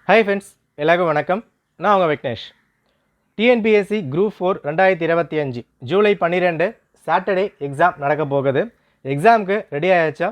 Hi friends, எல்லாருக்கும் வணக்கம். நான் உங்கள் Vignesh. TNPSC group 4 2025 July 12 Saturday exam நடக்க போகுது. எக்ஸாமுக்கு ரெடி ஆயாச்சா?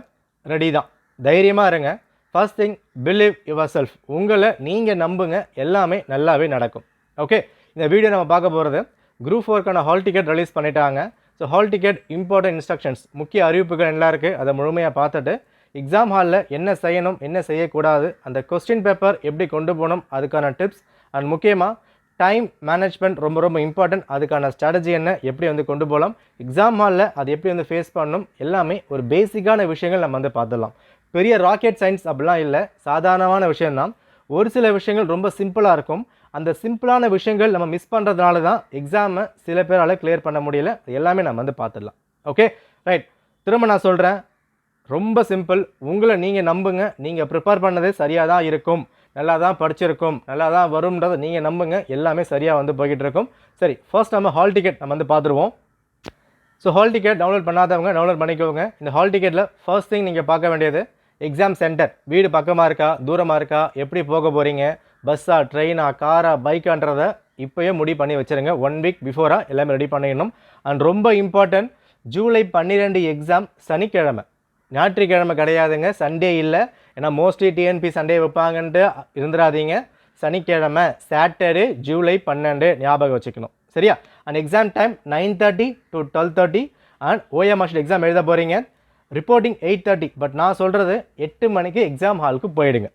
ரெடி தான். தைரியமாக இருங்க. First thing, believe your self. உங்களை நீங்கள் நம்புங்க, எல்லாமே நல்லாவே நடக்கும். ஓகே, இந்த வீடியோ நம்ம பார்க்க போகிறது குரூப் 4க்கான ஹால் டிக்கெட் ரிலீஸ் பண்ணிட்டாங்க. So hall ticket important instructions, முக்கிய அறிவிப்புகள் எல்லாம் இருக்குது. அதை முழுமையாக பார்த்துட்டு எக்ஸாம் ஹாலில் என்ன செய்யணும், என்ன செய்யக்கூடாது, அந்த கொஸ்டின் பேப்பர் எப்படி கொண்டு போகணும், அதுக்கான டிப்ஸ் அண்ட் முக்கியமாக டைம் மேனேஜ்மெண்ட் ரொம்ப ரொம்ப இம்பார்ட்டன்ட். அதுக்கான ஸ்ட்ராட்டஜி என்ன, எப்படி வந்து கொண்டு போகலாம், எக்ஸாம் ஹாலில் அது எப்படி வந்து ஃபேஸ் பண்ணணும், எல்லாமே ஒரு பேசிக்கான விஷயங்கள் நம்ம வந்து பார்த்துடலாம். பெரிய ராக்கெட் சயின்ஸ் அப்படிலாம் இல்லை, சாதாரணமான விஷயம்தான். ஒரு சில விஷயங்கள் ரொம்ப சிம்பிளாக இருக்கும். அந்த சிம்பிளான விஷயங்கள் நம்ம மிஸ் பண்ணுறதுனால தான் எக்ஸாமை சில பேரால் கிளியர் பண்ண முடியல. அது எல்லாமே நம்ம வந்து பார்த்துடலாம். Okay, right. திரும்ப நான் சொல்கிறேன், ரொம்ப சிம்பிள். உங்களை நீங்கள் நம்புங்க. நீங்கள் ப்ரிப்பேர் பண்ணது சரியாக தான் இருக்கும், நல்லா தான் படிச்சிருக்கும், நல்லா தான் வரும்ன்றதை நீங்கள் நம்புங்க. எல்லாமே சரியாக வந்து போய்கிட்டு இருக்கும். சரி, ஃபர்ஸ்ட் நம்ம ஹால் டிக்கெட் நம்ம வந்து பார்த்துருவோம். ஸோ ஹால் டிக்கெட் டவுன்லோட் பண்ணாதவங்க டவுன்லோட் பண்ணிக்கோங்க. இந்த ஹால் டிக்கெட்டில் ஃபர்ஸ்ட் திங் நீங்கள் பார்க்க வேண்டியது எக்ஸாம் சென்டர். வீடு பக்கமாக இருக்கா, தூரமாக இருக்கா, எப்படி போக போகிறீங்க, பஸ்ஸா, ட்ரெயினா, காரா, பைக்கான்றதை இப்போயே முடிவு பண்ணி வச்சுருங்க. 1 வீக் பிஃபோராக எல்லாமே ரெடி பண்ணிடணும். அண்ட் ரொம்ப இம்பார்ட்டன்ட், ஜூலை 12 எக்ஸாம் சனிக்கிழமை, ஞாயிற்றுக்கிழமை கிடையாதுங்க, சண்டே இல்லை. ஏன்னா மோஸ்ட்லி டிஎன்பி சண்டே வைப்பாங்கன்ட்டு இருந்துடாதீங்க. சனிக்கிழமை, சாட்டர்டே, ஜூலை 12 ஞாபகம் வச்சுக்கணும். சரியா? And exam time 9:30 to 12:30. And OMR exam எழுத போகிறீங்க. ரிப்போர்ட்டிங் 8:30. பட் நான் சொல்கிறது 8 மணிக்கு எக்ஸாம் ஹாலுக்கு போயிடுங்க.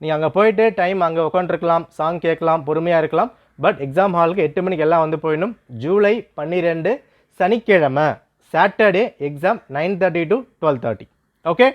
நீங்கள் அங்கே போயிட்டு டைம் அங்கே உட்காந்துருக்கலாம், சாங் கேட்கலாம், பொறுமையாக இருக்கலாம். பட் எக்ஸாம் ஹாலுக்கு 8 மணிக்கு எல்லாம் வந்து போயிடணும். ஜூலை 12 சனிக்கிழமை, Saturday exam 9:30 to 12:30. Okay,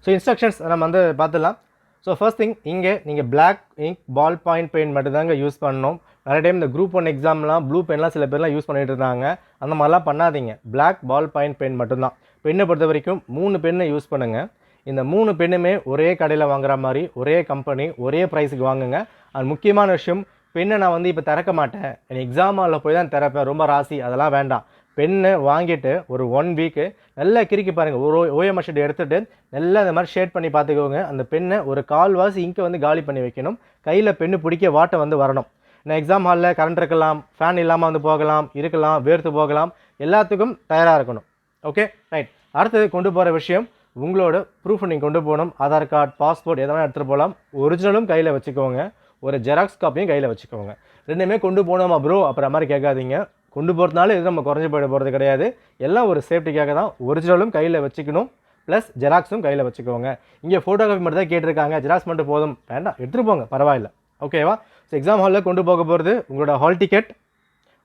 so instructions நம்ம வந்து பார்த்துடலாம். ஸோ ஃபர்ஸ்ட் திங், இங்கே நீங்கள் black ink ball point pen மட்டும்தாங்க யூஸ் பண்ணணும். நிறைய டைம் இந்த குரூப் 1 எக்ஸாம்லாம் ப்ளூ பென்லாம் சில பேர்லாம் யூஸ் பண்ணிட்டு இருந்தாங்க. அந்த மாதிரிலாம் பண்ணாதீங்க. பிளாக் பால் பாயிண்ட் பெயின் மட்டும்தான். பெண்ணை பொறுத்த வரைக்கும் 3 பெண்ணை யூஸ் பண்ணுங்கள். இந்த 3 பெண்ணுமே ஒரே கடையில் வாங்குற மாதிரி, ஒரே கம்பெனி, ஒரே ப்ரைஸுக்கு வாங்குங்க. அண்ட் முக்கியமான விஷயம், பெண்ணை நான் வந்து இப்போ திறக்க மாட்டேன், எக்ஸாம் ஹாலில் போய் தான் திறப்பேன், ரொம்ப ராசி, அதெல்லாம் வேண்டாம். பெண்ணை வாங்கிட்டு ஒரு 1 வீக்கு நல்லா கிறுக்கி பாருங்கள். ஒரு ஓஎம்ஆர் ஷீட் எடுத்துகிட்டு நல்லா இந்த மாதிரி ஷேட் பண்ணி பார்த்துக்கோங்க. அந்த பெண்ணை ஒரு கால்வாசி இங்கே வந்து காலி பண்ணி வைக்கணும். கையில் பெண்ணு பிடிக்க வாட்டை வந்து வரணும். நான் எக்ஸாம் ஹாலில் கரண்ட் இருக்கலாம், ஃபேன் இல்லாமல் வந்து போகலாம், இருக்கலாம், வேர்த்து போகலாம், எல்லாத்துக்கும் தயாராக இருக்கணும். Okay, right. அடுத்தது கொண்டு போகிற விஷயம், உங்களோட ப்ரூஃப் நீங்கள் கொண்டு போகணும். ஆதார் கார்டு, பாஸ்போர்ட் எதனா எடுத்துகிட்டு போகலாம். ஒரிஜினலும் கையில் வச்சுக்கோங்க, ஒரு ஜெராக்ஸ் காப்பியும் கையில் வச்சுக்கோங்க. ரெண்டுமே கொண்டு போகணுமா ப்ரோ அப்புறம் மாதிரி கேட்காதீங்க. கொண்டு போகிறதுனால இது நம்ம குறைஞ்சி போயிட போகிறது கிடையாது. எல்லாம் ஒரு சேஃப்டிக்காக தான். ஒரிஜினலும் கையில் வச்சுக்கணும், ப்ளஸ் ஜெராக்ஸும் கையில் வச்சுக்கோங்க. இங்கே ஃபோட்டோகிராஃபி மட்டும் தான் கேட்டிருக்காங்க, ஜெராக்ஸ் மட்டும் போதும், வேண்டாம் எடுத்துகிட்டு போங்க, பரவாயில்ல. ஓகேவா? ஸோ எக்ஸாம் ஹாலில் கொண்டு போக போகிறது உங்களோட ஹால் டிக்கெட்,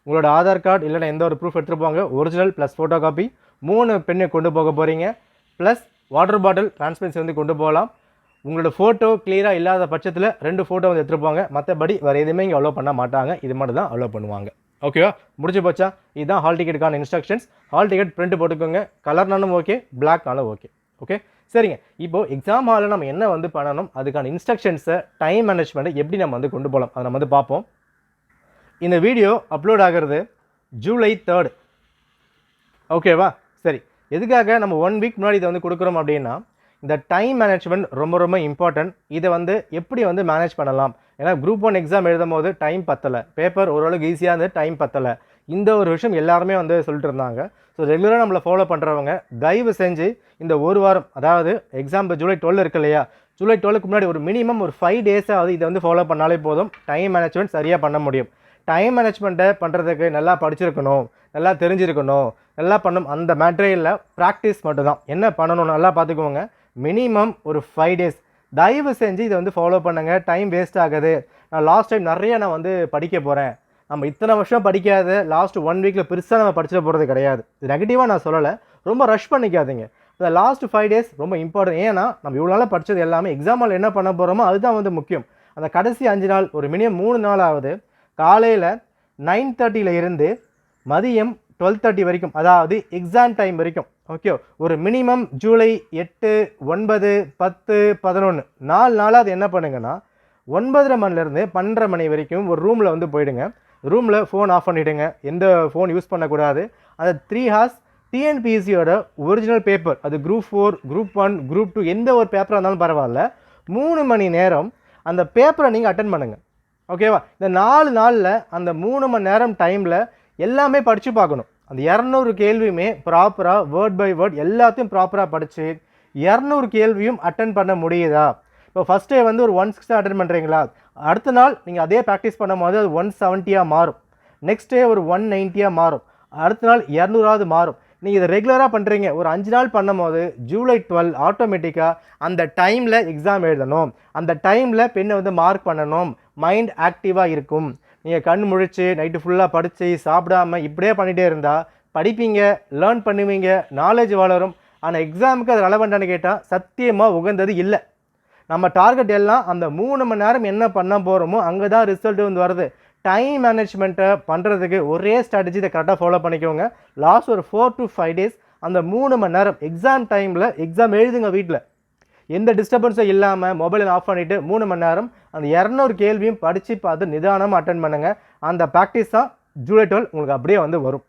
உங்களோட ஆதார் கார்டு இல்லைனா எந்த ஒரு ப்ரூஃப் எடுத்துகிட்டு போங்க, ஒரிஜினல் ப்ளஸ் ஃபோட்டோ காப்பி, 3 பெண்ணை கொண்டு போக போகிறீங்க, ப்ளஸ் வாட்டர் பாட்டில் டிரான்ஸ்பரன்சி வந்து கொண்டு போகலாம். உங்களோட ஃபோட்டோ கிளியராக இல்லாத பட்சத்தில் 2 ஃபோட்டோ வந்து எடுத்துகிட்டு போங்க. மற்றபடி வேறு எதுவுமே இங்கே அலோவ் பண்ண மாட்டாங்க. இது மட்டும் தான் அலோவ் பண்ணுவாங்க. ஓகேவா? முடிஞ்சு போச்சா? இதுதான் ஹால் டிக்கெட்டுக்கான இன்ஸ்ட்ரக்ஷன்ஸ். ஹால் டிக்கெட் பிரிண்ட் போட்டுக்கோங்க. கலர்னாலும் ஓகே, பிளாக்னாலும் ஓகே. ஓகே, சரிங்க. இப்போது எக்ஸாம் ஹாலில் நம்ம என்ன வந்து பண்ணணும், அதுக்கான இன்ஸ்ட்ரக்ஷன்ஸை, டைம் மேனேஜ்மெண்ட்டை எப்படி நம்ம வந்து கொண்டு போகலாம், அதை நம்ம வந்து பார்ப்போம். இந்த வீடியோ அப்லோட் ஆகிறது ஜூலை 3. ஓகேவா? சரி, எதுக்காக நம்ம 1 வீக் முன்னாடி இதை வந்து கொடுக்குறோம் அப்படின்னா, இந்த டைம் மேனேஜ்மெண்ட் ரொம்ப ரொம்ப இம்பார்ட்டன்ட். இதை வந்து எப்படி வந்து மேனேஜ் பண்ணலாம், ஏன்னா குரூப் 1 எக்ஸாம் எழுதும் போது டைம் பத்தலை, பேப்பர் ஓரளவுக்கு ஈஸியாக இருந்து டைம் பத்தலை. இந்த ஒரு விஷயம் எல்லாருமே வந்து சொல்லிட்டு இருந்தாங்க. ஸோ ரெகுலராக நம்மளை ஃபாலோ பண்ணுறவங்க தயவு செஞ்சு இந்த ஒரு வாரம், அதாவது எக்ஸாம் ஜூலை 12 இருக்கு இல்லையா, ஜூலை 12க்கு முன்னாடி ஒரு மினிமம் ஒரு 5 டேஸாவது இதை வந்து ஃபாலோ பண்ணாலே போதும். டைம் மேனேஜ்மெண்ட் சரியாக பண்ண முடியும். டைம் மேனேஜ்மெண்ட்டை பண்ணுறதுக்கு நல்லா படிச்சிருக்கணும், நல்லா தெரிஞ்சிருக்கணும், நல்லா பண்ணணும். அந்த மேட்டரியலில் ப்ராக்டிஸ் மட்டும்தான். என்ன பண்ணணும் நல்லா பார்த்துக்கோங்க. மினிமம் ஒரு 5 டேஸ் தயவு செஞ்சு இதை வந்து ஃபாலோ பண்ணுங்கள். டைம் வேஸ்ட் ஆகுது. நான் லாஸ்ட் டைம் நிறைய நான் வந்து படிக்க போகிறேன், நம்ம இத்தனை வருஷம் படிக்காத லாஸ்ட் 1 வீக்கில் பெருசாக நம்ம படிச்சுட்டு போகிறது கிடையாது. இது நெகட்டிவாக நான் சொல்லலை, ரொம்ப ரஷ் பண்ணிக்காதீங்க. இந்த லாஸ்ட் 5 டேஸ் ரொம்ப இம்பார்ட்டன்ட். ஏன்னா நம்ம இவ்வளோ நாளாக படித்தது எல்லாமே எக்ஸாமில் என்ன பண்ண போகிறோமோ அதுதான் வந்து முக்கியம். அந்த கடைசி 5 நாள், ஒரு மினிமம் 3 நாளாவது காலையில் 9:30 இருந்து மதியம் 12:30 வரைக்கும், அதாவது எக்ஸாம் டைம் வரைக்கும். ஓகே, ஒரு மினிமம் ஜூலை 8, 9, 10, 11 4 நாளாக அது என்ன பண்ணுங்கன்னா 9:30 மணிலேருந்து 12:30 மணி வரைக்கும் ஒரு ரூமில் வந்து போயிடுங்க. ரூமில் ஃபோன் ஆஃப் பண்ணிவிடுங்க, எந்த ஃபோன் யூஸ் பண்ணக்கூடாது. அந்த 3 ஹார்ஸ் டிஎன்பிஎஸ்சியோட ஒரிஜினல் பேப்பர், அது குரூப் 4, குரூப் 1, குரூப் 2 எந்த ஒரு பேப்பராக இருந்தாலும் பரவாயில்ல, 3 மணி நேரம் அந்த பேப்பரை நீங்கள் அட்டன் பண்ணுங்கள். ஓகேவா? இந்த 4 நாளில் அந்த 3 மணி நேரம் டைமில் எல்லாமே படித்து பார்க்கணும். அந்த 200 கேள்வியுமே ப்ராப்பராக வேர்ட் பை வேர்ட் எல்லாத்தையும் ப்ராப்பராக படித்து 200 கேள்வியும் அட்டன் பண்ண முடியுதா? இப்போ ஃபஸ்ட் டே வந்து ஒரு 160 அட்டன் பண்ணுறீங்களா, அடுத்த நாள் நீங்கள் அதே ப்ராக்டிஸ் பண்ணும்போது அது 170 மாறும். நெக்ஸ்ட் டே ஒரு 190 மாறும். அடுத்த நாள் 200 மாறும். நீங்கள் இதை ரெகுலராக பண்ணுறீங்க. ஒரு 5 நாள் பண்ணும்போது ஜூலை 12 ஆட்டோமேட்டிக்காக அந்த டைமில் எக்ஸாம் எழுதணும். அந்த டைமில் பெண்ணை வந்து மார்க் பண்ணணும். மைண்ட் ஆக்டிவாக இருக்கும். நீங்கள் கண் முழிச்சு நைட்டு ஃபுல்லாக படித்து சாப்பிடாம இப்படியே பண்ணிகிட்டே இருந்தால் படிப்பீங்க, லேர்ன் பண்ணுவீங்க, நாலேஜ் வளரும். ஆனால் எக்ஸாமுக்கு அது ரெலவெண்ட்டானு கேட்டால் சத்தியமாக உகந்தது இல்லை. நம்ம டார்கெட் எல்லாம் அந்த 3 மணி நேரம் என்ன பண்ண போகிறோமோ அங்கே தான் ரிசல்ட் வந்து வருது. டைம் மேனேஜ்மெண்ட்டை பண்ணுறதுக்கு ஒரே ஸ்ட்ராட்டஜி இதை கரெக்டாக ஃபாலோ பண்ணிக்கோங்க. லாஸ்ட் ஒரு 4 to 5 days அந்த 3 மணி நேரம் எக்ஸாம் டைமில் எக்ஸாம் எழுதுங்க. வீட்டில் எந்த டிஸ்டர்பன்ஸும் இல்லாமல் மொபைலை ஆஃப் பண்ணிவிட்டு 3 மணி நேரம் அந்த 200 கேள்வியும் படித்து பார்த்து நிதானமாக அட்டன் பண்ணுங்கள். அந்த ப்ராக்டிஸ் தான் ஜூலை 12 உங்களுக்கு அப்படியே வந்து வரும்.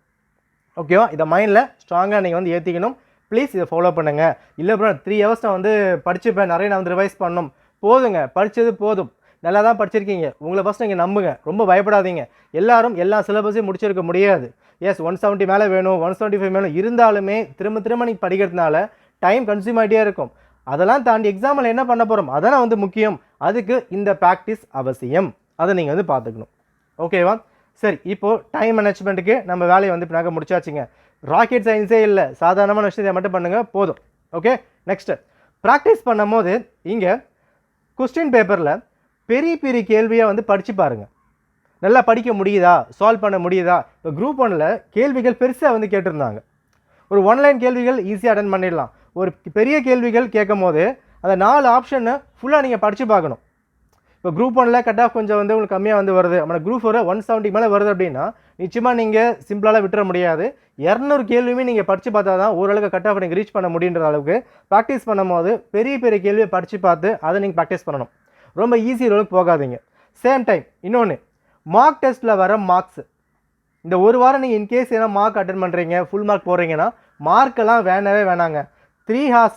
ஓகேவா? இதை மைண்டில் ஸ்ட்ராங்காக நீங்கள் வந்து ஏற்றிக்கணும். ப்ளீஸ் இதை ஃபாலோ பண்ணுங்கள். இல்லை ப்ரோ 3 hours நான் வந்து படிச்சுப்பேன், நிறைய நான் வந்து ரிவைஸ் பண்ணணும். போதுங்க, படித்தது போதும். நல்லா தான் படிச்சிருக்கீங்க. உங்களை ஃபஸ்ட் நீங்கள் நம்புங்க. ரொம்ப பயப்படாதீங்க. எல்லாரும் எல்லா சிலபஸையும் முடிச்சிருக்க முடியாது. எஸ் 170 மேலே வேணும், 175 மேலே இருந்தாலுமே திரும்ப திரும்ப நீங்கள் படிக்கிறதுனால டைம் கன்சியூம் ஆகிட்டே இருக்கும். அதெல்லாம் தாண்டி எக்ஸாமில் என்ன பண்ண போகிறோம் அதெல்லாம் வந்து முக்கியம். அதுக்கு இந்த ப்ராக்டிஸ் அவசியம். அதை நீங்கள் வந்து பார்த்துக்கணும். ஓகேவா? சரி, இப்போது டைம் மேனேஜ்மெண்ட்டுக்கு நம்ம வேலையை வந்து இப்போ நாங்கள் முடிச்சாச்சுங்க. ராக்கெட் சயின்ஸே இல்லை, சாதாரணமான விஷயத்தை மட்டும் பண்ணுங்கள் போதும். ஓகே, நெக்ஸ்ட்டு ப்ராக்டிஸ் பண்ணும் போது இங்கே கொஸ்டின் பேப்பரில் பெரிய பெரிய கேள்வியாக வந்து படித்து பாருங்கள். நல்லா படிக்க முடியுதா, சால்வ் பண்ண முடியுதா? இப்போ குரூப் 1ல் கேள்விகள் பெருசாக வந்து கேட்டிருந்தாங்க. ஒரு 1 லைன் கேள்விகள் ஈஸியாக அட்டன் பண்ணிடலாம். ஒரு பெரிய கேள்விகள் கேட்கும் போது அந்த 4 ஆப்ஷனை ஃபுல்லாக நீங்கள் படித்து பார்க்கணும். இப்போ குரூப் 1ல் கட் ஆஃப் கொஞ்சம் வந்து உங்களுக்கு கம்மியாக வந்து வருது, நம்ம குரூப் 4 170 மேலே வருது அப்படின்னா நிச்சயமாக நீங்கள் சிம்பிளாக விட்டுற முடியாது. 200 கேள்வியுமே நீங்கள் படித்து பார்த்தா தான் ஓரளவுக்கு கட் ஆஃப் நீங்கள் ரீச் பண்ண முடியுன்ற அளவுக்கு ப்ராக்டிஸ் பண்ணும்போது பெரிய பெரிய கேள்வியை படித்து பார்த்து அதை நீங்கள் ப்ராக்டிஸ் பண்ணணும். ரொம்ப ஈஸி ரோலுக்கு போகாதீங்க. சேம் டைம் இன்னொன்று, மார்க் டெஸ்ட்டில் வர மார்க்ஸ் இந்த ஒரு வாரம் நீங்கள் இன்கேஸ் ஏன்னா மார்க் அட்டன் பண்ணுறீங்க, ஃபுல் மார்க் போடுறீங்கன்னா மார்க்கெல்லாம் வேணாங்க. 3 hours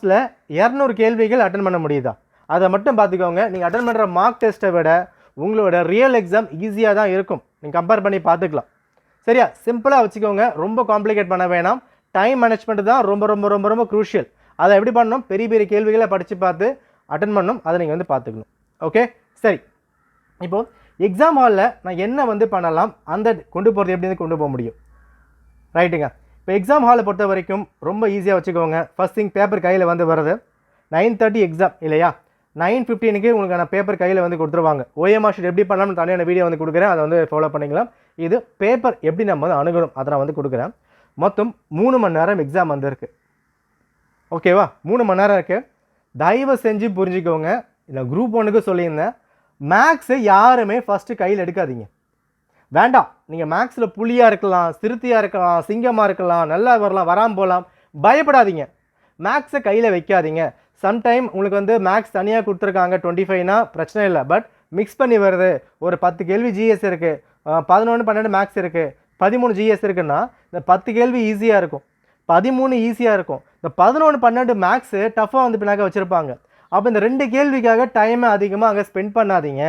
200 கேள்விகள் அட்டன் பண்ண முடியுதா அதை மட்டும் பார்த்துக்கோங்க. நீங்கள் அட்டன் பண்ணுற மார்க் டெஸ்ட்டை விட உங்களோட ரியல் எக்ஸாம் ஈஸியாக தான் இருக்கும். நீங்கள் கம்பேர் பண்ணி பார்த்துக்கலாம். சரியா? சிம்பிளாக வச்சுக்கோங்க. ரொம்ப காம்ப்ளிகேட் பண்ண வேணாம். டைம் மேனேஜ்மெண்ட் தான் ரொம்ப ரொம்ப ரொம்ப ரொம்ப க்ரூஷியல். அதை எப்படி பண்ணணும்? பெரிய பெரிய கேள்விகளை படித்து பார்த்து அட்டன் பண்ணணும். அதை நீங்கள் வந்து பார்த்துக்கணும். ஓகே, சரி. இப்போது எக்ஸாம் ஹாலில் நான் என்ன வந்து பண்ணலாம், அந்த கொண்டு போகிறது எப்படி வந்து கொண்டு போக முடியும்? ரைட்டுங்க. இப்போ எக்ஸாம் ஹாலை பொறுத்த வரைக்கும் ரொம்ப ஈஸியாக வச்சுக்கோங்க. ஃபஸ்ட் திங் பேப்பர் கையில் வந்து வருது. 9:30 எக்ஸாம் இல்லையா? 9:15 உங்களுக்கான பேப்பர் கையில் வந்து கொடுத்துருவாங்க. OMR ஷீட் எப்படி பண்ணலாம்னு தனியான வீடியோ வந்து கொடுக்குறேன், அதை வந்து ஃபாலோ பண்ணிக்கலாம். இது பேப்பர் எப்படி நம்ம வந்து அணுகணும் அதை நான் வந்து கொடுக்குறேன். மொத்தம் 3 மணி நேரம் எக்ஸாம் வந்துருக்கு. ஓகேவா? 3 மணி நேரம் இருக்குது. தயவு செஞ்சு புரிஞ்சுக்கோங்க. இல்லை குரூப் 1க்கு சொல்லியிருந்தேன், மேக்ஸை யாருமே ஃபஸ்ட்டு கையில் எடுக்காதீங்க. வேண்டாம். நீங்கள் மேக்ஸில் புலியாக இருக்கலாம், சிறுத்தையாக இருக்கலாம், சிங்கமாக இருக்கலாம், நல்லா வரலாம், வராமல் போகலாம், பயப்படாதீங்க. மேக்ஸை கையில் வைக்காதீங்க. சம்டைம் உங்களுக்கு வந்து மேக்ஸ் தனியாக கொடுத்துருக்காங்க 25னா பிரச்சனை இல்லை. பட் மிக்ஸ் பண்ணி வருது. ஒரு 10 கேள்வி ஜிஎஸ் இருக்குது, 11 12 மேக்ஸ் இருக்குது, 13 ஜிஎஸ் இருக்குன்னா இந்த 10 கேள்வி ஈஸியாக இருக்கும், 13 ஈஸியாக இருக்கும். இந்த 11 12 மேக்ஸு டஃப்பாக வந்து பின்னாக்க வச்சுருப்பாங்க. அப்போ இந்த 2 கேள்விக்காக டைமை அதிகமாக அங்கே ஸ்பெண்ட் பண்ணாதீங்க.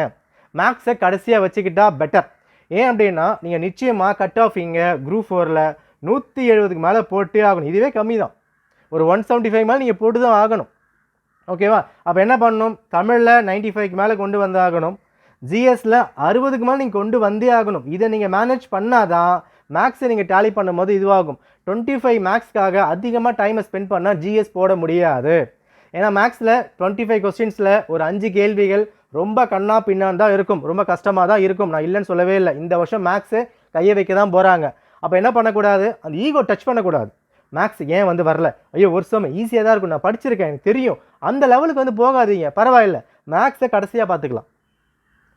மேக்ஸை கடைசியாக வச்சுக்கிட்டா பெட்டர். ஏன் அப்படின்னா நீங்கள் நிச்சயமாக கட் ஆஃப் இங்கே குரூப் 4ல் 170க்கு மேலே போட்டே ஆகணும். இதுவே கம்மி தான். ஒரு 175 மேலே நீங்கள் போட்டு தான் ஆகணும். ஓகேவா? அப்போ என்ன பண்ணணும்? தமிழில் 95க்கு மேலே கொண்டு வந்து ஆகணும். ஜிஎஸில் 60க்கு மேலே நீங்கள் கொண்டு வந்தே ஆகணும். இதை நீங்கள் மேனேஜ் பண்ணாதான் மேக்ஸை நீங்கள் டேலி பண்ணும்போது இதுவாகும். 25 மேக்ஸ்க்காக அதிகமாக டைமை ஸ்பெண்ட் பண்ணால் ஜிஎஸ் போட முடியாது. ஏன்னா மேக்ஸில் 25 கொஸ்டின்ஸில் ஒரு 5 கேள்விகள் ரொம்ப கண்ணா பின்னான்னு தான் இருக்கும், ரொம்ப கஷ்டமாக தான் இருக்கும். நான் இல்லைன்னு சொல்லவே இல்லை. இந்த வருஷம் மேக்ஸு கையை வைக்க தான் போகிறாங்க. அப்போ என்ன பண்ணக்கூடாது? அந்த ஈகோ டச் பண்ணக்கூடாது. மேக்ஸ் ஏன் வந்து வரல, ஐயோ ஒரு சமயம் ஈஸியாக தான் இருக்கும், நான் படிச்சிருக்கேன், எனக்கு தெரியும், அந்த லெவலுக்கு வந்து போகாதீங்க. பரவாயில்ல, மேக்ஸை கடைசியாக பார்த்துக்கலாம்.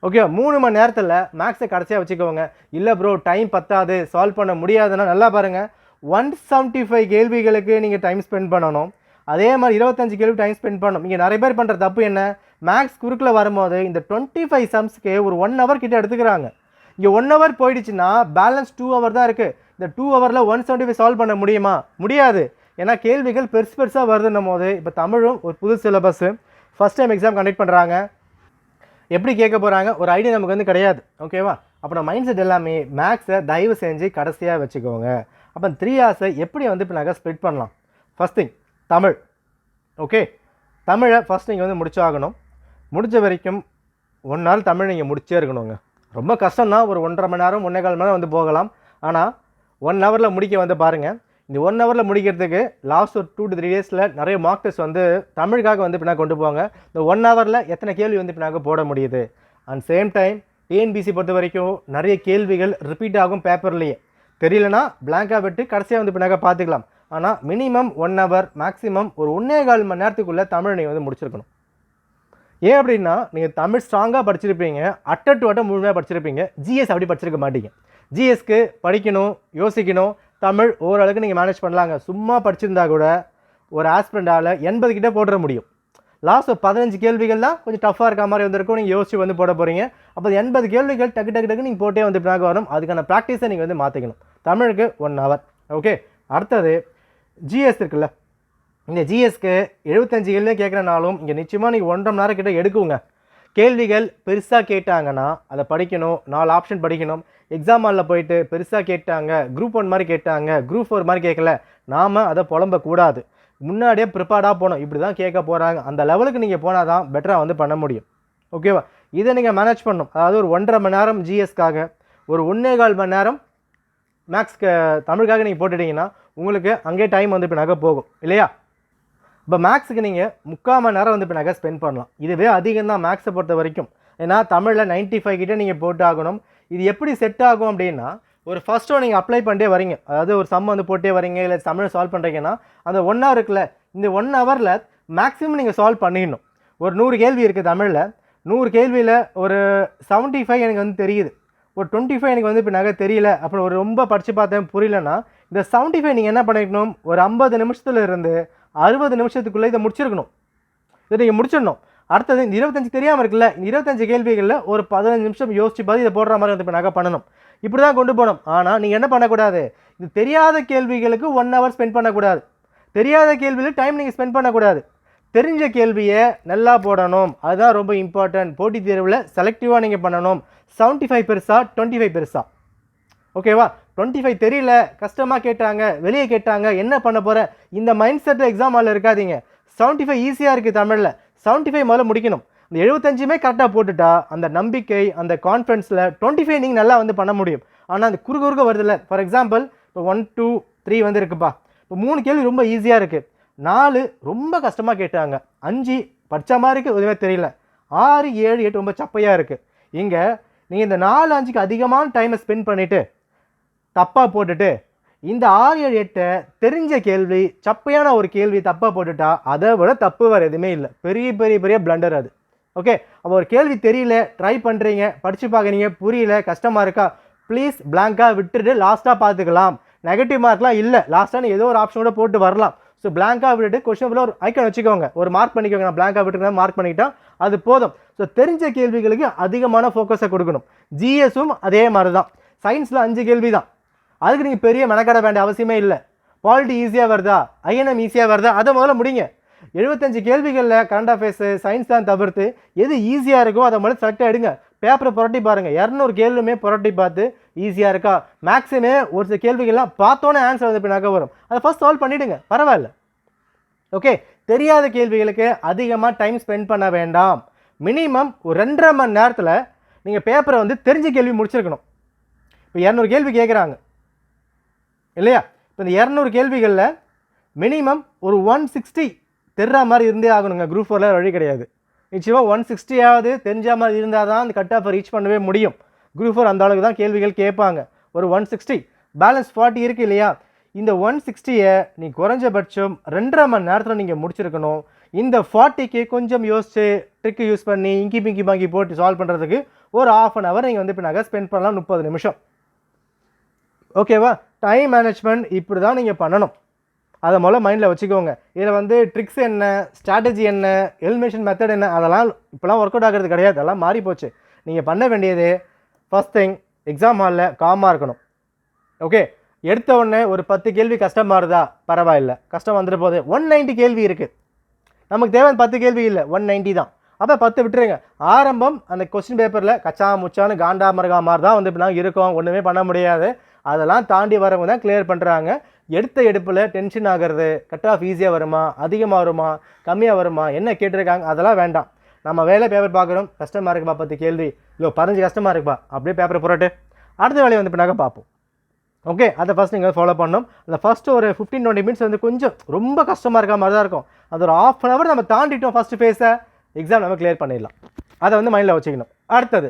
ஓகே, 3 மணி நேரத்தில் மேக்ஸை கடைசியாக வச்சுக்கோங்க. இல்லை ப்ரோ டைம் பத்தாது, சால்வ் பண்ண முடியாதுன்னா நல்லா பாருங்கள். 175 கேள்விகளுக்கு நீங்கள் டைம் ஸ்பெண்ட் பண்ணணும். அதே மாதிரி 25 கேள்வி டைம் ஸ்பெண்ட் பண்ணணும். இங்கே நிறைய பேர் பண்ணுற தப்பு என்ன? மேக்ஸ் குறுக்கில் வரும்போது இந்த 25 சம்ஸ்க்கு ஒரு 1 hour கிட்ட எடுத்துக்கிறாங்க. இங்கே 1 hour போயிடுச்சுன்னா பேலன்ஸ் 2 hour தான் இருக்குது. இந்த 2 hourல 175 சால்வ் பண்ண முடியுமா? முடியாது. ஏன்னா கேள்விகள் பெருசாக வருதுன்னும் போது இப்போ தமிழும் ஒரு புது syllabus first time exam conduct பண்ணுறாங்க. எப்படி கேட்க போகிறாங்க ஒரு ஐடியா நமக்கு வந்து கிடையாது. ஓகேவா? அப்போ நம்ம மைண்ட் செட் எல்லாமே மேக்ஸை தயவு செஞ்சு கடைசியாக வச்சுக்கோங்க. அப்போ 3 ஹார்ஸை எப்படி வந்து இப்போ நாங்கள் ஸ்ப்ளிட் பண்ணலாம்? First thing Tamil. ஓகே, தமிழை ஃபஸ்ட் நீங்கள் வந்து முடிச்சாகணும். முடிஞ்ச வரைக்கும் 1 நாள் தமிழ் நீங்கள் முடிச்சே இருக்கணுங்க. ரொம்ப கஷ்டம் தான், ஒரு 1.5 மணி நேரம் 1.25 மணி நேரம் வந்து போகலாம். ஆனால் 1 ஹவரில் முடிக்க வந்து பாருங்கள். இந்த 1 ஹவரில் முடிக்கிறதுக்கு லாஸ்ட் ஒரு 2 to 3 டேஸில் நிறைய மார்க் டெஸ்ட் வந்து தமிழுக்காக வந்து பின்னாக கொண்டு போவாங்க. இந்த 1 ஹவரில் எத்தனை கேள்வி வந்து பின்னாக போட முடியுது. அண்ட் சேம் டைம் டிஎன்பிசி பொறுத்த வரைக்கும் நிறைய கேள்விகள் ரிப்பீட் ஆகும் பேப்பர்லேயே. தெரியலனா பிளாங்காக விட்டு கடைசியாக வந்து பின்னாக பார்த்துக்கலாம். ஆனால் மினிமம் 1 ஹவர் மேக்ஸிமம் ஒரு 1.25 மணி நேரத்துக்குள்ளே தமிழ் நீங்கள் வந்து முடிச்சிருக்கணும். ஏன் அப்படின்னா நீங்கள் தமிழ் ஸ்ட்ராங்காக படிச்சிருப்பீங்க, அட்டை டு அட்டை முழுமையாக படிச்சிருப்பீங்க. ஜிஎஸ் அப்படி படிச்சிருக்க மாட்டீங்க. ஜிஎஸ்க்கு படிக்கணும், யோசிக்கணும். தமிழ் ஓரளவுக்கு நீங்கள் மேனேஜ் பண்ணலாங்க. சும்மா படிச்சிருந்தா கூட ஒரு ஆஸ்பிரண்டால் 80 கிட்டே போட்டுற முடியும். லாஸ்ட் 15 கேள்விகள் தான் கொஞ்சம் டஃப்பாக இருக்க மாதிரி வந்திருக்கும். நீங்கள் யோசிச்சு வந்து போட போகிறீங்க. அப்போ 80 கேள்விகள் டக்கு டக்கு டக்கு நீங்கள் போட்டே வந்து பின்னாக வரும். அதுக்கான ப்ராக்டிஸை நீங்கள் வந்து மாற்றிக்கணும். தமிழுக்கு 1 ஹவர். ஓகே, அடுத்தது ஜிஎஸ் இருக்குல்ல, இந்த ஜிஎஸ்க்கு 75 கேள்வி கேட்குறனாலும் இங்கே நிச்சயமாக நீங்கள் 1.5 மணி நேரம் கிட்ட எடுக்குங்க. கேள்விகள் பெருசாக கேட்டாங்கன்னா அதை படிக்கணும், 4 ஆப்ஷன் படிக்கணும். எக்ஸாம் ஹாலில் போயிட்டு பெருசாக கேட்டாங்க, குரூப் 1 மாதிரி கேட்டாங்க, குரூப் 4 மாதிரி கேட்கல, நாம் அதை புலம்பக்கூடாது. முன்னாடியே ப்ரிப்பேர்டாக போகணும். இப்படி தான் கேட்க போகிறாங்க, அந்த லெவலுக்கு நீங்கள் போனால் தான் பெட்டராக வந்து பண்ண முடியும். ஓகேவா? இதை நீங்கள் மேனேஜ் பண்ணணும். அதாவது ஒரு 1.5 மணி நேரம் ஜிஎஸ்க்காக, ஒரு 1.25 மணி நேரம் மேக்ஸ்க்கு தமிழுக்காக நீங்கள் போட்டுட்டிங்கன்னா உங்களுக்கு அங்கே டைம் வந்து இப்போ நகை போகும் இல்லையா? இப்போ மேக்ஸுக்கு நீங்கள் 3/4 மணி நேரம் வந்து இப்போ நகை ஸ்பெண்ட் பண்ணலாம். இதுவே அதிகம் தான் மேக்ஸை பொறுத்த வரைக்கும். ஏன்னா தமிழில் 95 கிட்டே நீங்கள் போட்டு ஆகணும். இது எப்படி செட் ஆகும் அப்படின்னா, ஒரு ஃபர்ஸ்ட் ஒன் நீங்கள் அப்ளை பண்ணிட்டே வரீங்க, அதாவது ஒரு சம் வந்து போட்டே வரீங்க, இல்லை தமிழ் சால்வ் பண்ணுறீங்கன்னா அந்த 1 ஹவர் இருக்குல்ல, இந்த 1 ஹவரில் மேக்ஸிமம் நீங்கள் சால்வ் பண்ணிடணும். ஒரு 100 கேள்வி இருக்குது தமிழில், 100 கேள்வியில் ஒரு 75 எனக்கு வந்து தெரியுது, ஒரு 25 எனக்கு வந்து இப்போ நகை தெரியல, அப்புறம் ஒரு ரொம்ப படித்து பார்த்தேன் புரியலன்னா, இந்த 75 நீங்கள் என்ன பண்ணிக்கணும், ஒரு 50 நிமிஷத்துல இருந்து 60 நிமிஷத்துக்குள்ளே இதை முடிச்சிருக்கணும். இதை நீங்கள் முடிச்சிடணும். அடுத்தது இந்த 25 தெரியாமல் இருக்குல்ல, இந்த 25 கேள்விகளில் ஒரு 15 நிமிஷம் யோசிச்சு பார்த்து இதை போடுற மாதிரி வந்து இப்போ நகை பண்ணணும். இப்படி தான் கொண்டு போகணும். ஆனால் நீங்கள் என்ன பண்ணக்கூடாது, இது தெரியாத கேள்விகளுக்கு 1 ஹவர் ஸ்பெண்ட் பண்ணக்கூடாது. தெரியாத கேள்வியில் டைம் நீங்கள் ஸ்பெண்ட் பண்ணக்கூடாது. தெரிஞ்ச கேள்வியை நல்லா போடணும். அதுதான் ரொம்ப இம்பார்ட்டன்ட். போட்டித் தேர்வில் செலக்டிவாக நீங்கள் பண்ணணும். 75 பெருசா 25 பெருசா? ஓகேவா? 25 தெரியல, கஷ்டமாக கேட்டாங்க, வெளியே கேட்டாங்க, என்ன பண்ண போகிற, இந்த மைண்ட் செட்டில் எக்ஸாம் ஹாலில் இருக்காதீங்க. 75 ஈஸியாக இருக்குது தமிழில், 75 முதல்ல முடிக்கணும். இந்த 75மே கரெக்டாக போட்டுட்டா அந்த நம்பிக்கை, அந்த கான்ஃபிடன்ஸில் 25 நீங்கள் நல்லா வந்து பண்ண முடியும். ஆனால் அந்த குறுக்க வருதில்ல, ஃபார் எக்ஸாம்பிள் இப்போ 1 2 3 வந்து இருக்குப்பா, இப்போ 3 கேள்வி ரொம்ப ஈஸியாக இருக்குது, 4 ரொம்ப கஷ்டமாக கேட்டாங்க, 5 படித்த மாதிரி இருக்குது, எதுவுமே தெரியல, 6 7 8 ரொம்ப சப்பையாக இருக்குது. இங்கே நீங்கள் இந்த 4 5க்கு அதிகமான டைமை ஸ்பெண்ட் பண்ணிவிட்டு தப்பாக போட்டுட்டு இந்த 6 7 8 தெரிஞ்ச கேள்வி சப்பையான ஒரு கேள்வி தப்பாக போட்டுட்டா அதை விட தப்பு வேறு எதுவுமே இல்லை. பெரிய பெரிய பெரிய பிளண்டர் அது. ஓகே, அப்போ ஒரு கேள்வி தெரியல, ட்ரை பண்ணுறீங்க, படித்து பார்க்குறீங்க, புரியல, கஷ்டமாக இருக்கா, ப்ளீஸ் பிளாங்காக விட்டுட்டு லாஸ்ட்டாக பார்த்துக்கலாம். நெகட்டிவ் மார்க்லாம் இல்லை, லாஸ்ட்டாக நீங்கள் ஏதோ ஒரு ஆப்ஷன் கூட போட்டு வரலாம். ஸோ பிளாங்காக விட்டுட்டு கொஸ்டின் ஒரு ஐக்கன் வச்சுக்கோங்க, ஒரு மார்க் பண்ணிக்கோங்க. நான் பிளாங்காக விட்டுருக்கேன், மார்க் பண்ணிக்கிட்டா அது போதும். ஸோ தெரிஞ்ச கேள்விகளுக்கு அதிகமான ஃபோக்கஸை கொடுக்கணும். ஜிஎஸும் அதே மாதிரி தான். சயின்ஸில் 5 கேள்வி தான், அதுக்கு நீங்கள் பெரிய மெனக்கட வேண்டிய அவசியமே இல்லை. பாலிட்டி ஈஸியாக வருதா, ஐஎன்எம் ஈஸியாக வருதா, அதை முதல்ல முடிங்க. 75 கேள்விகளில் கரண்ட் அஃபேர்ஸு சயின்ஸ் தான் தவிர்த்து எது ஈஸியாக இருக்கோ அதை முதல்ல செலக்டாக எடுங்க. பேப்பரை புரட்டி பாருங்கள், 200 கேள்வியுமே புரட்டி பார்த்து ஈஸியாக இருக்கா. மேக்ஸிமே ஒரு சில கேள்விகள்லாம் பார்த்தோன்னே ஆன்சர் வந்து பின்னாக்க வரும், அதை ஃபஸ்ட் சால்வ் பண்ணிவிடுங்க, பரவாயில்ல. ஓகே, தெரியாத கேள்விகளுக்கு அதிகமாக டைம் ஸ்பெண்ட் பண்ண வேண்டாம். மினிமம் ஒரு 2.5 மணி நேரத்தில் நீங்கள் பேப்பரை வந்து தெரிஞ்ச கேள்வி முடிச்சிருக்கணும். இப்போ 200 கேள்வி கேட்குறாங்க இல்லையா? இப்போ இந்த 200 கேள்விகளில் மினிமம் ஒரு 160 தெரிற மாதிரி இருந்தே ஆகணுங்க. குரூப் 4ல் வழி கிடையாது. நிச்சயமாக 160ஆவது தெரிஞ்ச மாதிரி இருந்தால் தான் அந்த கட் ஆஃபை ரீச் பண்ணவே முடியும். குரூப் 4 அந்த அளவுக்கு தான் கேள்விகள் கேட்பாங்க. ஒரு 160 பேலன்ஸ் 40 இருக்குது இல்லையா? இந்த 160ஐ நீங்கள் குறைஞ்சபட்சம் 2.5 மணி நேரத்தில் நீங்கள் முடிச்சிருக்கணும். இந்த 40க்கு கொஞ்சம் யோசிச்சு ட்ரிக்கு யூஸ் பண்ணி இங்கி பிங்கி பாங்கி போட்டு சால்வ் பண்ணுறதுக்கு ஒரு 1/2 hour நீங்கள் வந்து இப்போ நகை ஸ்பெண்ட் பண்ணலாம், 30 நிமிஷம். ஓகேவா? டைம் மேனேஜ்மெண்ட் இப்படி தான் நீங்கள் பண்ணணும். அதை முதல்ல மைண்டில் வச்சுக்கோங்க. இதில் வந்து ட்ரிக்ஸ் என்ன, ஸ்ட்ராட்டஜி என்ன, எலிமினேஷன் மெத்தட் என்ன, அதெல்லாம் இப்போலாம் ஒர்க் அவுட் ஆகிறது கிடையாது, அதெல்லாம் மாறி போச்சு. நீங்கள் பண்ண வேண்டியது ஃபஸ்ட் திங், எக்ஸாம் ஹாலில் காமாக இருக்கணும். ஓகே, எடுத்த உடனே ஒரு 10 கேள்வி கஷ்டமாக இருந்தா பரவாயில்ல, கஷ்டம் வந்துட்டு போகுது. 190 கேள்வி இருக்குது, நமக்கு தேவை 10 கேள்வி இல்லை, 190 தான். அப்போ 10 விட்டுருங்க. ஆரம்பம் அந்த கொஸ்டின் பேப்பரில் கச்சா முச்சான்னு காண்டா மரகா மாதிரி தான் வந்து இப்படி இருக்கும், ஒன்றுமே பண்ண முடியாது. அதெல்லாம் தாண்டி வரவங்க தான் கிளியர் பண்ணுறாங்க. எடுத்த எடுப்பில் டென்ஷன் ஆகிறது, கட் ஆஃப் ஈஸியாக வருமா, அதிகமாக வருமா, கம்மியாக வருமா, என்ன கேட்டிருக்காங்க, அதெல்லாம் வேண்டாம். நம்ம வேலை பேப்பர் பார்க்குறோம், கஷ்டமாக இருக்குப்பா 10 கேள்வி, இல்லை 15 கஷ்டமாக இருக்குப்பா, அப்படியே பேப்பரை புரட்டு, அடுத்த வேலையை வந்து பின்னாக்க பார்ப்போம். ஓகே, அதை ஃபஸ்ட் நீங்கள் ஃபாலோ பண்ணணும். அந்த ஃபஸ்ட்டு ஒரு 15-20 மினிட்ஸ் வந்து கொஞ்சம் ரொம்ப கஷ்டமாக இருக்க மாதிரி தான் இருக்கும். அது ஒரு ½ அன் ஹவர் நம்ம தாண்டிட்டோம் ஃபஸ்ட்டு ஃபேஸை, எக்ஸாம் நம்ம கிளியர் பண்ணிடலாம். அதை வந்து மைண்டில் வச்சுக்கணும். அடுத்தது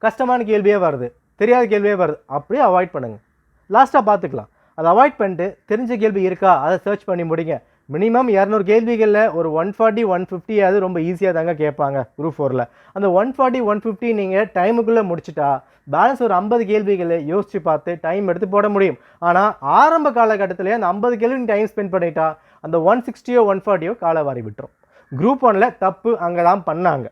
கஷ்டமான கேள்வியே வருது, தெரியாத கேள்வியே வருது, அப்படியே அவாய்ட் பண்ணுங்கள். லாஸ்ட்டாக பார்த்துக்கலாம். அதை அவாய்ட் பண்ணிட்டு தெரிஞ்ச கேள்வி இருக்கா அதை சர்ச் பண்ணி முடிங்க. மினிமம் 200 கேள்விகளில் ஒரு 140-150 அது ரொம்ப ஈஸியாக தாங்க கேட்பாங்க குரூப் 4ல். அந்த 140-150 நீங்கள் டைமுக்குள்ளே முடிச்சுட்டா பேலன்ஸ் ஒரு 50 கேள்விகளை யோசித்து பார்த்து டைம் எடுத்து போட முடியும். ஆனால் ஆரம்ப காலகட்டத்திலே அந்த 50 கேள்வி டைம் ஸ்பெண்ட் பண்ணிட்டா அந்த 160 140 காலவாரி விட்டுரும். குரூப் 1ல் தப்பு அங்கே தான் பண்ணாங்க.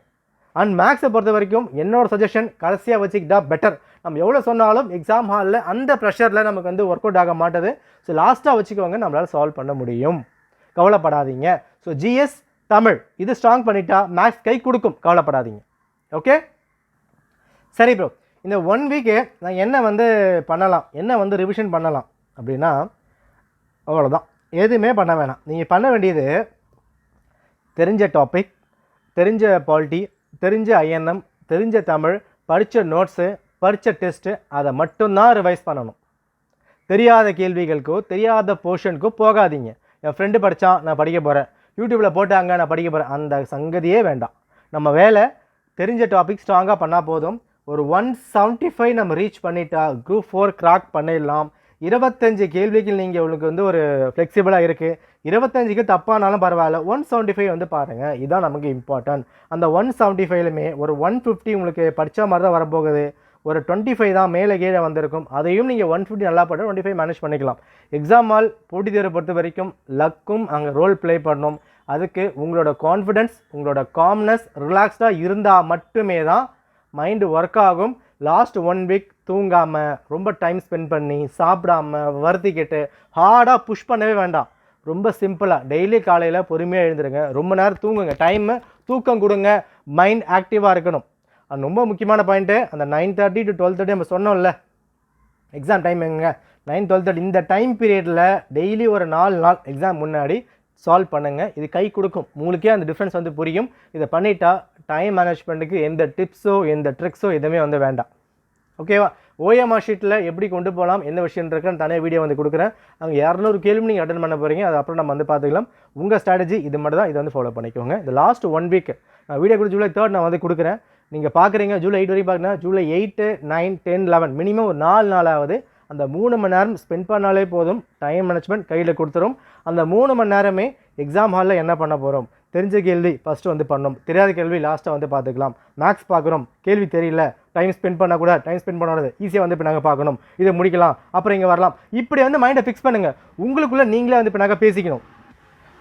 அண்ட் மேக்ஸை பொறுத்த வரைக்கும் என்னோட சஜஷன் கடைசியாக வச்சுக்கிட்டா பெட்டர். நம்ம எவ்வளோ சொன்னாலும் எக்ஸாம் ஹாலில் அந்த ப்ரெஷரில் நமக்கு வந்து ஒர்க் அவுட் ஆக மாட்டேது. ஸோ லாஸ்ட்டாக வச்சுக்கோங்க, நம்மளால் சால்வ் பண்ண முடியும், கவலைப்படாதீங்க. ஸோ ஜிஎஸ் தமிழ் இது ஸ்ட்ராங் பண்ணிட்டா மேக்ஸ் கை கொடுக்கும், கவலைப்படாதீங்க. ஓகே சரி ப்ரோ, இந்த 1 வீக்கு நான் என்ன வந்து பண்ணலாம், என்ன வந்து ரிவிஷன் பண்ணலாம் அப்படின்னா அவ்வளோதான், எதுவுமே பண்ண வேணாம். நீங்கள் பண்ண வேண்டியது தெரிஞ்ச டாபிக், தெரிஞ்ச பாலிட்டி, தெரிஞ்ச ஐஎன்எம், தெரிஞ்ச தமிழ், படித்த நோட்ஸு, படித்த டெஸ்ட்டு, அதை மட்டும்தான் ரிவைஸ் பண்ணணும். தெரியாத கேள்விகளுக்கோ தெரியாத போர்ஷனுக்கோ போகாதீங்க. என் ஃப்ரெண்டு படித்தான் நான் படிக்க போகிறேன், யூடியூப்பில் போட்டாங்க நான் படிக்க போகிறேன், அந்த சங்கதியே வேண்டாம். நம்ம வேலை தெரிஞ்ச டாபிக் ஸ்ட்ராங்காக பண்ணால் போதும். ஒரு 175 நம்ம ரீச் பண்ணிட்டா குரூப் 4 கிராக் பண்ணிடலாம். 25 கேள்விகள் நீங்கள் உங்களுக்கு வந்து ஒரு ஃப்ளெக்சிபிளாக இருக்குது. 25க்கு தப்பானாலும் பரவாயில்ல, 175 வந்து பாருங்கள், இதுதான் நமக்கு இம்பார்ட்டன்ட். அந்த 175லுமே ஒரு 150 உங்களுக்கு படித்த மாதிரி தான் வரப்போகுது, ஒரு 25 தான் மேலே கீழே வந்திருக்கும். அதையும் நீங்கள் 150 நல்லா பண்ண 25 மேனேஜ் பண்ணிக்கலாம். எக்ஸாம் ஹால் போட்டித் தேர்வை பொறுத்த வரைக்கும் லக்கும் அங்கே ரோல் ப்ளே பண்ணணும். அதுக்கு உங்களோட கான்ஃபிடென்ஸ், உங்களோட காம்னஸ், ரிலாக்ஸ்டாக இருந்தால் மட்டுமே தான் மைண்டு ஒர்க் ஆகும். லாஸ்ட் 1 வீக் தூங்காமல் ரொம்ப டைம் ஸ்பெண்ட் பண்ணி சாப்பிடாமல் வருத்திக்கிட்டு ஹார்டாக புஷ் பண்ணவே வேண்டாம். ரொம்ப சிம்பிளாக டெய்லி காலையில் பொறுமையாக எழுந்துருங்க, ரொம்ப நேரம் தூங்குங்க, டைமு தூக்கம் கொடுங்க, மைண்ட் ஆக்டிவாக இருக்கணும். அது ரொம்ப முக்கியமான பாயிண்ட்டு. அந்த 9:30 to 12:30 நம்ம சொன்னோம்ல எக்ஸாம் டைம் எங்க 9-12:30 இந்த டைம் பீரியடில் டெய்லி ஒரு 4 நாள் எக்ஸாம் முன்னாடி சால்வ் பண்ணுங்கள். இது கை கொடுக்கும், உங்களுக்கே அந்த டிஃப்ரென்ஸ் வந்து புரியும். இதை பண்ணிட்டா டைம் மேனேஜ்மெண்ட்டுக்கு எந்த டிப்ஸோ எந்த ட்ரிக்ஸோ எதுவுமே வந்து வேண்டாம். ஓகேவா? ஓஎம்ஆர் ஷீட்டில் எப்படி கொண்டு போகலாம், என்ன விஷயம் இருக்குன்னு தனியாக வீடியோ வந்து கொடுக்குறேன். அங்கே 200 கேள்வி நீங்கள் அட்டன் பண்ண போகிறீங்க, அது அப்புறம் நம்ம வந்து பார்த்துக்கலாம். உங்கள் ஸ்ட்ராட்டஜி இது மட்டும் தான், இதை வந்து ஃபாலோ பண்ணிக்கோங்க. இந்த லாஸ்ட் 1 வீக் நான் வீடியோ கூட ஜூலை 3 நான் வந்து கொடுக்குறேன். நீங்கள் பார்க்குறீங்க ஜூலை 8 வரைக்கும் பார்க்குறேன். ஜூலை 8, 9, 10, 11 மினிமம் ஒரு 4 நாளாவது அந்த 3 மணி நேரம் ஸ்பெண்ட் பண்ணாலே போதும், டைம் மேனேஜ்மெண்ட் கையில் கொடுத்துரும். அந்த 3 மணி நேரமே எக்ஸாம் ஹாலில் என்ன பண்ண போகிறோம், தெரிஞ்ச கேள்வி ஃபஸ்ட்டு வந்து பண்ணணும், தெரியாத கேள்வி லாஸ்ட்டாக வந்து பார்த்துக்கலாம். மேக்ஸ் பார்க்குறோம், கேள்வி தெரியல, டைம் ஸ்பெண்ட் பண்ணக்கூடாது, டைம் ஸ்பெண்ட் பண்ணக்கூடாது, ஈஸியாக வந்து இப்போ நாங்கள் பார்க்கணும், இதை முடிக்கலாம், அப்புறம் இங்கே வரலாம். இப்படி வந்து மைண்டை ஃபிக்ஸ் பண்ணுங்கள். உங்களுக்குள்ளே நீங்களே வந்து இப்போ நாங்கள் பேசிக்கணும்.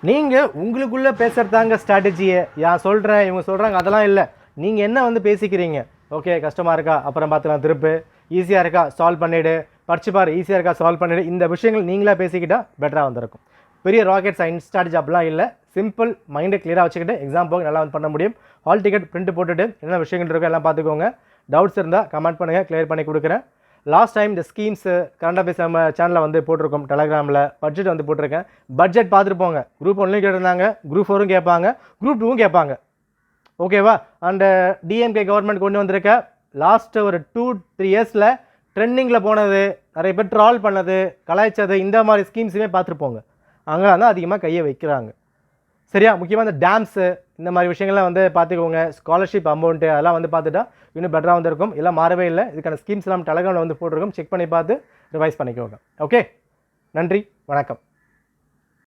நீங்கள் உங்களுக்குள்ளே பேசுகிறதாங்க ஸ்ட்ராட்டஜியை. யான் சொல்கிறேன் இவங்க சொல்கிறாங்க அதெல்லாம் இல்லை. நீங்கள் என்ன வந்து பேசிக்கிறீங்க, ஓகே கஷ்டமாக இருக்கா அப்புறம் பார்த்துக்கலாம், திருப்பு ஈஸியாக இருக்கா சால்வ் பண்ணிவிடு, படிச்சு பாரு ஈஸியாக இருக்கா சால்வ் பண்ணிவிடு, இந்த விஷயங்கள் நீங்களாக பேசிக்கிட்டால் பெட்டராக வந்திருக்கும். பெரிய ராக்கெட் சயின்ஸ் ஸ்ட்ராட்டஜி அப்படிலாம் இல்லை. சிம்பிள் மைண்டை கிளியராக வச்சுக்கிட்டு எக்ஸாம் போக நல்லா வந்து பண்ண முடியும். ஹால் டிக்கெட் பிரிண்ட் போட்டுட்டு என்ன விஷயங்கள் இருக்கோ எல்லாம் பார்த்துக்கோங்க. டவுட்ஸ் இருந்தால் கமெண்ட் பண்ணுங்கள், கிளியர் பண்ணி கொடுக்குறேன். லாஸ்ட் டைம் இந்த ஸ்கீம்ஸு கரண்ட் அஃபேர்ஸ் நம்ம சேனலில் வந்து போட்டிருக்கோம், டெலகிராமில் பட்ஜெட் வந்து போட்டிருக்கேன். பட்ஜெட் பார்த்துட்டு போங்க. குரூப் 1லையும் கேட்டிருந்தாங்க, குரூப் 4ம் கேட்பாங்க, குரூப் 2வும் கேட்பாங்க. ஓகேவா? அண்டு டிஎம்கே கவர்மெண்ட் கொண்டு வந்திருக்க லாஸ்ட்டு ஒரு 2-3 இயர்ஸில் ட்ரெண்டிங்கில் போனது, நிறைய பேர் ட்ரால் பண்ணது, கலாய்ச்சது, இந்த மாதிரி ஸ்கீம்ஸுமே பார்த்துருப்போங்க. அங்கே தான் அதிகமாக கையை வைக்கிறாங்க. சரியா? முக்கியமாக இந்த டேம்ஸு இந்த மாதிரி விஷயங்கள்லாம் வந்து பார்த்துக்கோங்க. ஸ்காலர்ஷிப் அமௌண்ட்டு அதெல்லாம் வந்து பார்த்துட்டா இன்னும் பெட்டராக வந்துருக்கும். எல்லாம் மாறவே இல்லை. இதுக்கான ஸ்கீம்ஸ் எல்லாம் டெலகிராமில் வந்து போட்டிருக்கோம், செக் பண்ணி பார்த்து ரிவைஸ் பண்ணிக்கோங்க. ஓகே, நன்றி, வணக்கம்.